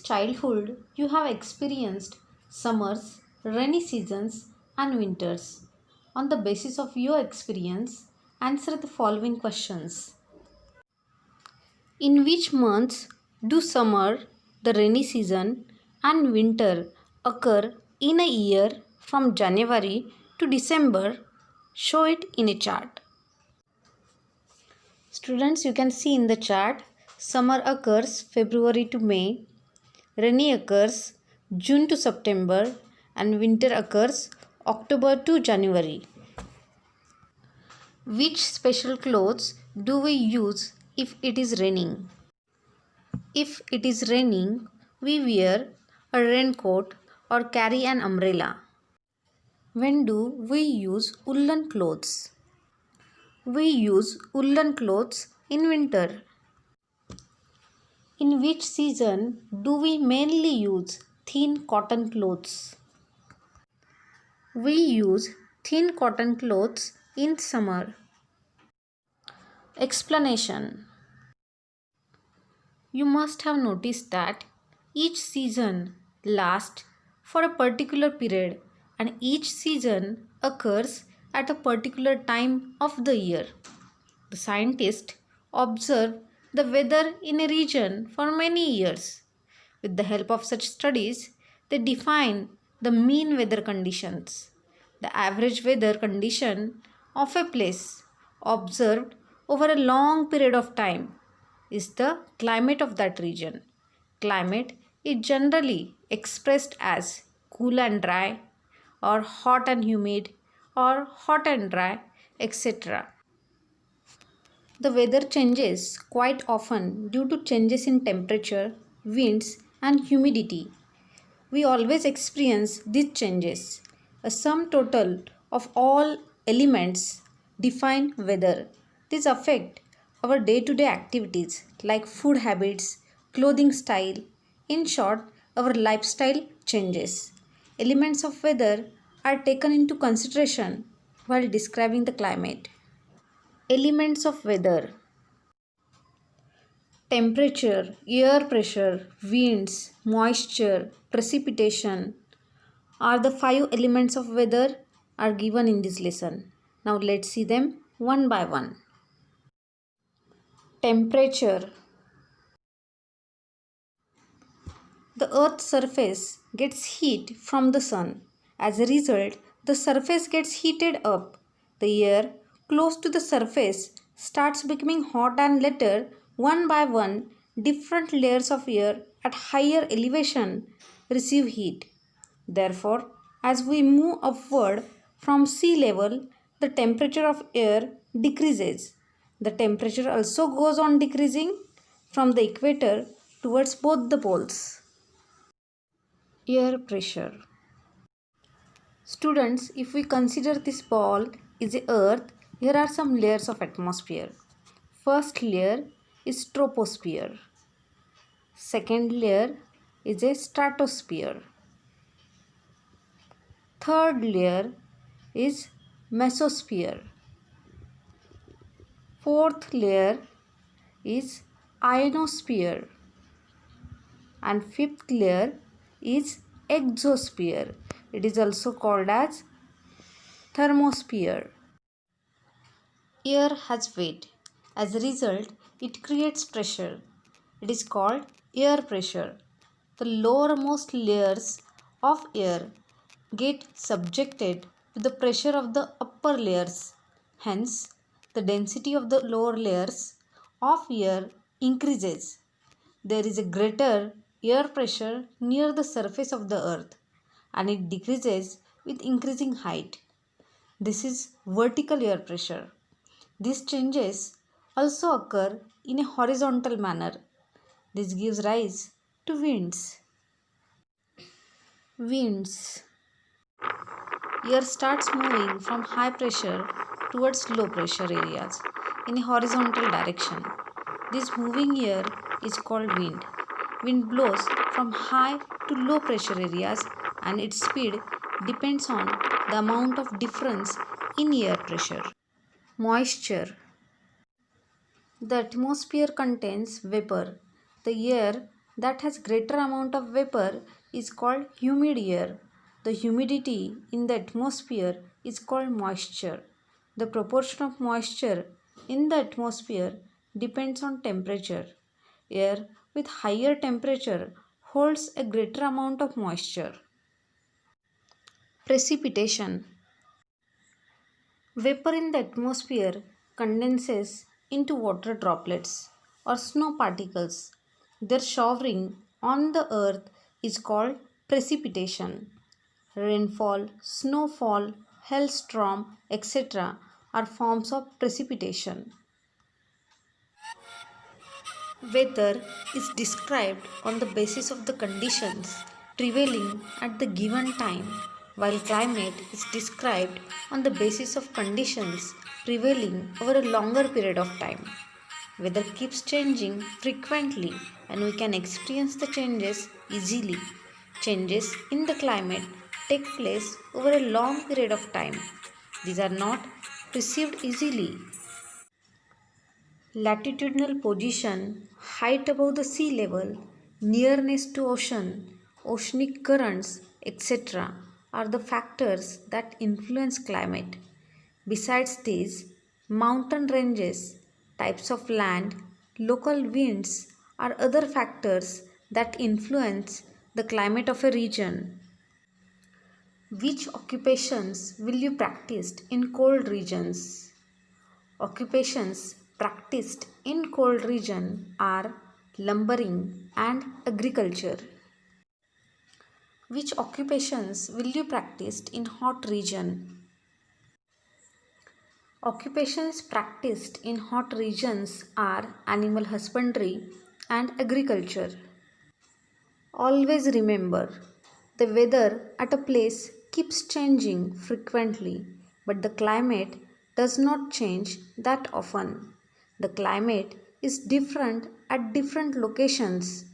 childhood, you have experienced summers, rainy seasons, and winters. On the basis of your experience, answer the following questions. In which months do summer, the rainy season, and winter occur in a year from January to December? Show it in a chart. Students, you can see in the chart, summer occurs February to May, rainy occurs June to September, and winter occurs October to January. Which special clothes do we use if it is raining? If it is raining, we wear a raincoat or carry an umbrella. When do we use woolen clothes? We use woolen clothes in winter. In which season do we mainly use thin cotton clothes? We use thin cotton clothes in summer. Explanation. You must have noticed that each season lasts for a particular period and each season occurs at a particular time of the year. The scientists observe the weather in a region for many years. With the help of such studies, they define the mean weather conditions, the average weather condition of a place observed over a long period of time is the climate of that region. Climate is generally expressed as cool and dry, or hot and humid, or hot and dry, etc. The weather changes quite often due to changes in temperature, winds, and humidity. We always experience these changes. A sum total of all elements define weather. These affect our day-to-day activities like food habits, clothing style. In short, our lifestyle changes. Elements of weather are taken into consideration while describing the climate. Elements of weather: temperature, air pressure, winds, moisture, precipitation are the 5 elements of weather are given in this lesson. Now let's see them one by one. Temperature. The earth's surface gets heat from the sun. As a result, the surface gets heated up. The air close to the surface starts becoming hot and later, one by one, different layers of air at higher elevation receive heat. Therefore, as we move upward from sea level, the temperature of air decreases. The temperature also goes on decreasing from the equator towards both the poles. Air pressure. Students, if we consider this ball is a earth, here are some layers of atmosphere. First layer is troposphere. Second layer is a stratosphere. Third layer is mesosphere. Fourth layer is ionosphere. And fifth layer is exosphere. It is also called as thermosphere. Air has weight. As a result, it creates pressure. It is called air pressure. The lowermost layers of air get subjected to the pressure of the upper layers. Hence, the density of the lower layers of air increases. There is a greater air pressure near the surface of the earth and it decreases with increasing height. This is vertical air pressure. These changes also occur in a horizontal manner. This gives rise to winds. Winds. Air starts moving from high pressure towards low pressure areas in a horizontal direction. This moving air is called wind. Wind blows from high to low pressure areas and its speed depends on the amount of difference in air pressure. Moisture. The atmosphere contains vapor. The air that has greater amount of vapor is called humid air. The humidity in the atmosphere is called moisture. The proportion of moisture in the atmosphere depends on temperature. Air with higher temperature holds a greater amount of moisture. Precipitation. Vapor in the atmosphere condenses into water droplets or snow particles. Their showering on the earth is called precipitation. Rainfall, snowfall, hailstorm, etc. are forms of precipitation. Weather is described on the basis of the conditions prevailing at the given time, while climate is described on the basis of conditions prevailing over a longer period of time. Weather keeps changing frequently and we can experience the changes easily. Changes in the climate take place over a long period of time. These are not perceived easily. Latitudinal position, height above the sea level, nearness to ocean, oceanic currents, etc. are the factors that influence climate. Besides these, mountain ranges, types of land, local winds are other factors that influence the climate of a region. Which occupations will you practice in cold regions? Occupations practiced in cold region are lumbering and agriculture. Which occupations will you practice in hot region? Occupations practiced in hot regions are animal husbandry and agriculture. Always remember, the weather at a place keeps changing frequently, but the climate does not change that often. The climate is different at different locations.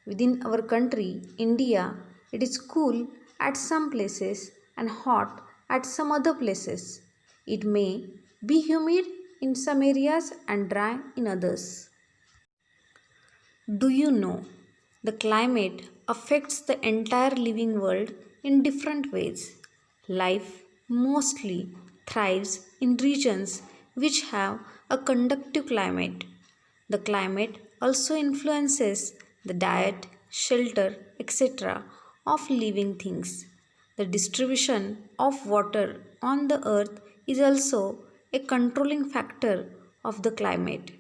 Within our country, India, it is cool at some places and hot at some other places. It may be humid in some areas and dry in others. Do you know the climate affects the entire living world in different ways? Life mostly thrives in regions which have a conductive climate. The climate also influences the diet, shelter, etc. of living things. The distribution of water on the earth is also a controlling factor of the climate.